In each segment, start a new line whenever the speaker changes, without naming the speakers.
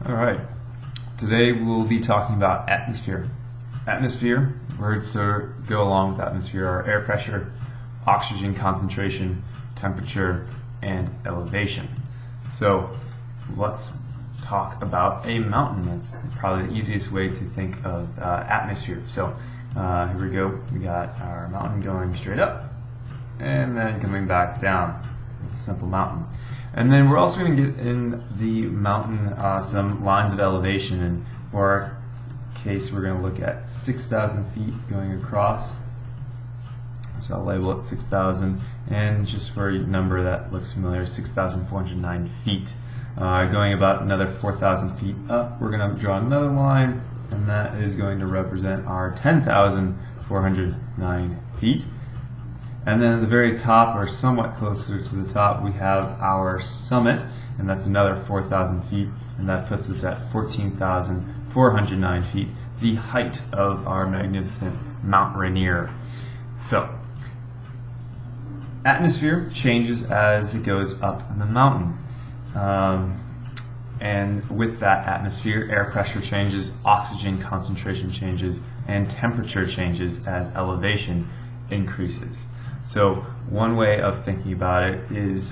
Alright, today we'll be talking about atmosphere. Atmosphere, words to go along with atmosphere are air pressure, oxygen concentration, temperature, and elevation. So let's talk about a mountain. That's probably the easiest way to think of atmosphere. So here we go. We got our mountain going straight up and then coming back down. It's a simple mountain. And then we're also going to get in the mountain some lines of elevation, and for our case we're going to look at 6,000 feet going across. So I'll label it 6,000, and just for a number that looks familiar, 6,409 feet. Going about another 4,000 feet up, we're going to draw another line, and that is going to represent our 10,409 feet. And then at the very top, or somewhat closer to the top, we have our summit, and that's another 4,000 feet, and that puts us at 14,409 feet, the height of our magnificent Mount Rainier. So, atmosphere changes as it goes up the mountain. And with that atmosphere, air pressure changes, oxygen concentration changes, and temperature changes as elevation increases. So one way of thinking about it is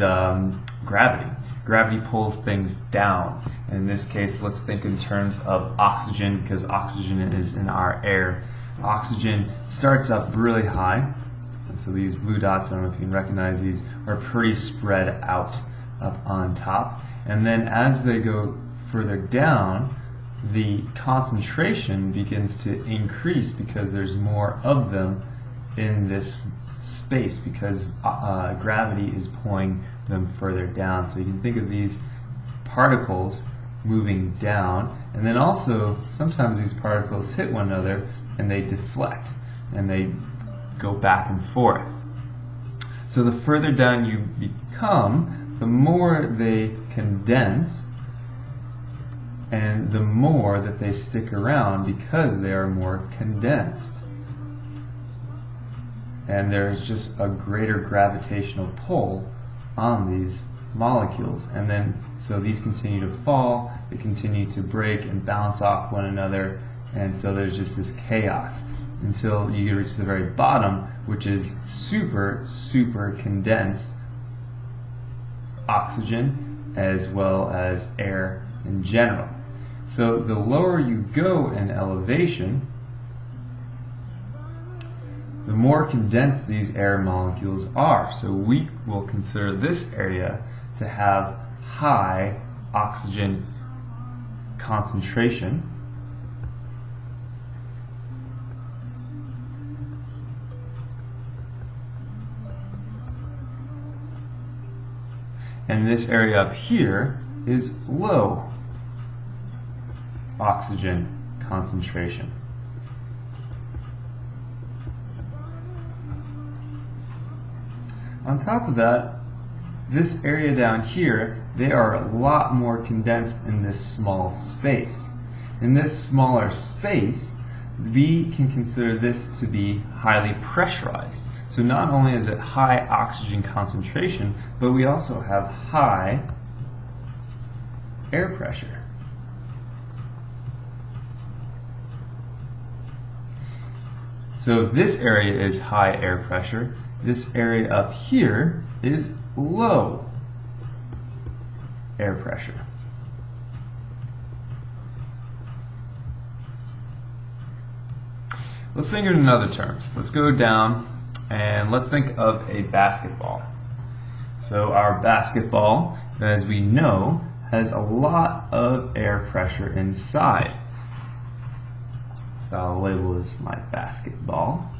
gravity. Gravity pulls things down. In this case, let's think in terms of oxygen, because oxygen is in our air. Oxygen starts up really high, and so these blue dots, I don't know if you can recognize these, are pretty spread out up on top. And then as they go further down, the concentration begins to increase because there's more of them in this space, because gravity is pulling them further down. So you can think of these particles moving down, and then also sometimes these particles hit one another and they deflect and they go back and forth. So the further down you become, the more they condense and the more that they stick around because they are more condensed. And there's just a greater gravitational pull on these molecules. And then, so these continue to fall, they continue to break and bounce off one another, and so there's just this chaos until you reach the very bottom, which is super, super condensed oxygen as well as air in general. So the lower you go in elevation, the more condensed these air molecules are. So we will consider this area to have high oxygen concentration. And this area up here is low oxygen concentration. On top of that, this area down here, they are a lot more condensed in this small space. In this smaller space, we can consider this to be highly pressurized. So not only is it high oxygen concentration, but we also have high air pressure. So if this area is high air pressure, this area up here is low air pressure. Let's think in other terms. Let's go down and let's think of a basketball. So our basketball, as we know, has a lot of air pressure inside. So I'll label this my basketball.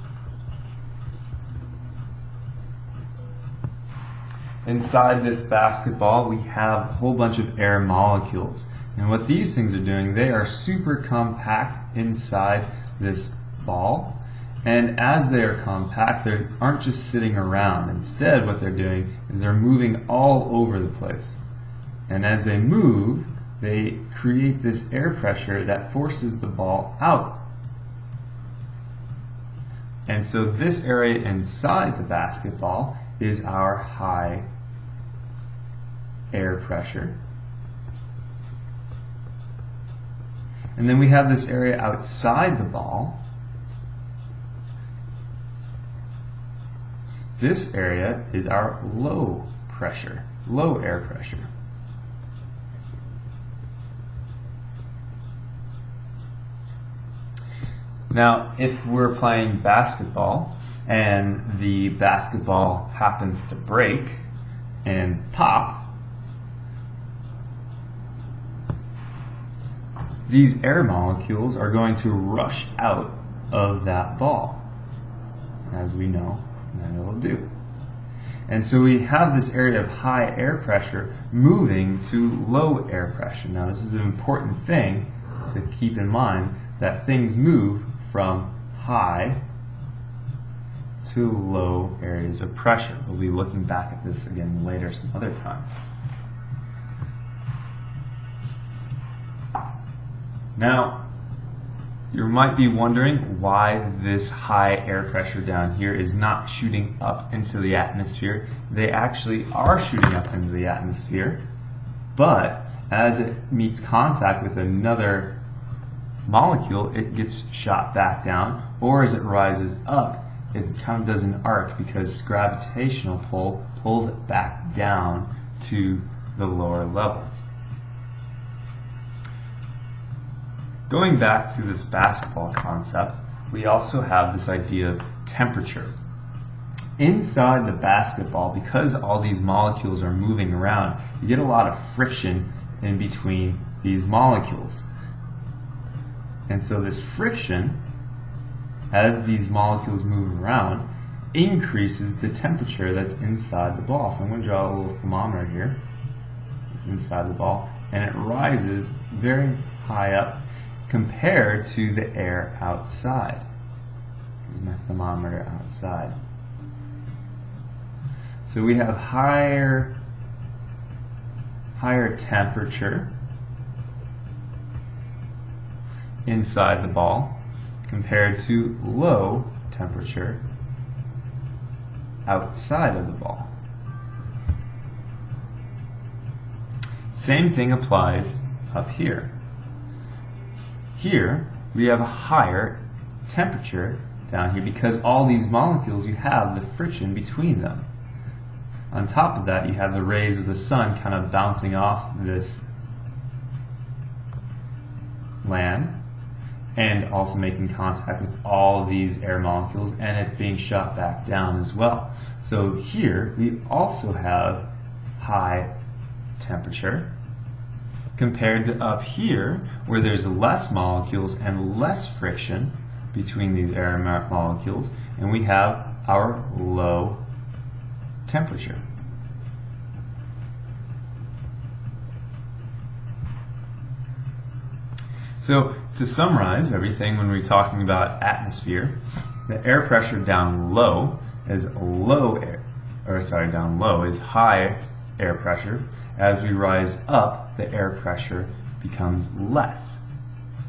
Inside this basketball, we have a whole bunch of air molecules. And what these things are doing, they are super compact inside this ball. And as they are compact, they aren't just sitting around. Instead, what they're doing is they're moving all over the place. And as they move, they create this air pressure that forces the ball out. And so this area inside the basketball is our high air pressure. And then we have this area outside the ball. This area is our low pressure, low air pressure. Now, if we're playing basketball and the basketball happens to break and pop, these air molecules are going to rush out of that ball, as we know that it'll do. And so we have this area of high air pressure moving to low air pressure. Now, this is an important thing to keep in mind, that things move from high to low areas of pressure. We'll be looking back at this again later some other time. Now, you might be wondering why this high air pressure down here is not shooting up into the atmosphere. They actually are shooting up into the atmosphere, but as it meets contact with another molecule, it gets shot back down, or as it rises up, it kind of does an arc because gravitational pull pulls it back down to the lower levels. Going back to this basketball concept, we also have this idea of temperature. Inside the basketball, because all these molecules are moving around, you get a lot of friction in between these molecules. And so this friction, as these molecules move around, increases the temperature that's inside the ball. So I'm going to draw a little thermometer here. It's inside the ball, and it rises very high up compared to the air outside. Here's my thermometer outside. So we have higher temperature inside the ball compared to low temperature outside of the ball. Same thing applies up here. Here we have a higher temperature down here because all these molecules, you have the friction between them. On top of that, you have the rays of the sun kind of bouncing off this land and also making contact with all of these air molecules, and it's being shot back down as well. So here we also have high temperature compared to up here where there's less molecules and less friction between these air molecules, and we have our low temperature. So to summarize everything, when we're talking about atmosphere, the air pressure down low is high air pressure. As we rise up, the air pressure becomes less.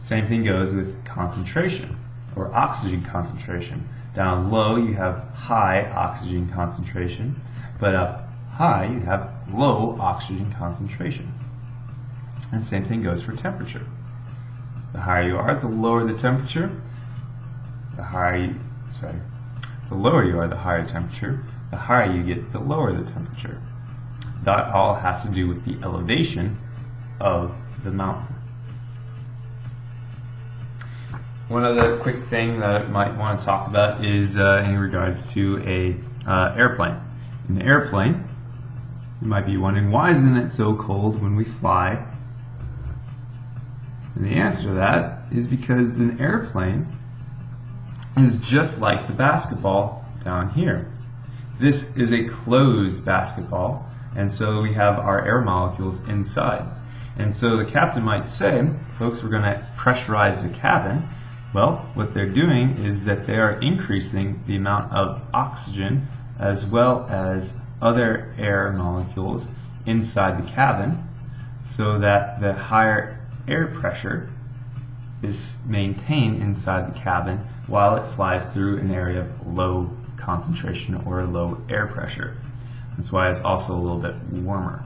Same thing goes with concentration or oxygen concentration. Down low you have high oxygen concentration, but up high you have low oxygen concentration. And same thing goes for temperature. The higher you are, the lower the temperature. The lower you are, the higher temperature. The higher you get, the lower the temperature. That all has to do with the elevation of the mountain. One other quick thing that I might want to talk about is in regards to a airplane. In the airplane, you might be wondering, why isn't it so cold when we fly? And the answer to that is because an airplane is just like the basketball down here. This is a closed basketball, and so we have our air molecules inside. And so the captain might say, folks, we're going to pressurize the cabin. Well, what they're doing is that they are increasing the amount of oxygen as well as other air molecules inside the cabin so that the higher air pressure is maintained inside the cabin while it flies through an area of low concentration or low air pressure. That's why it's also a little bit warmer.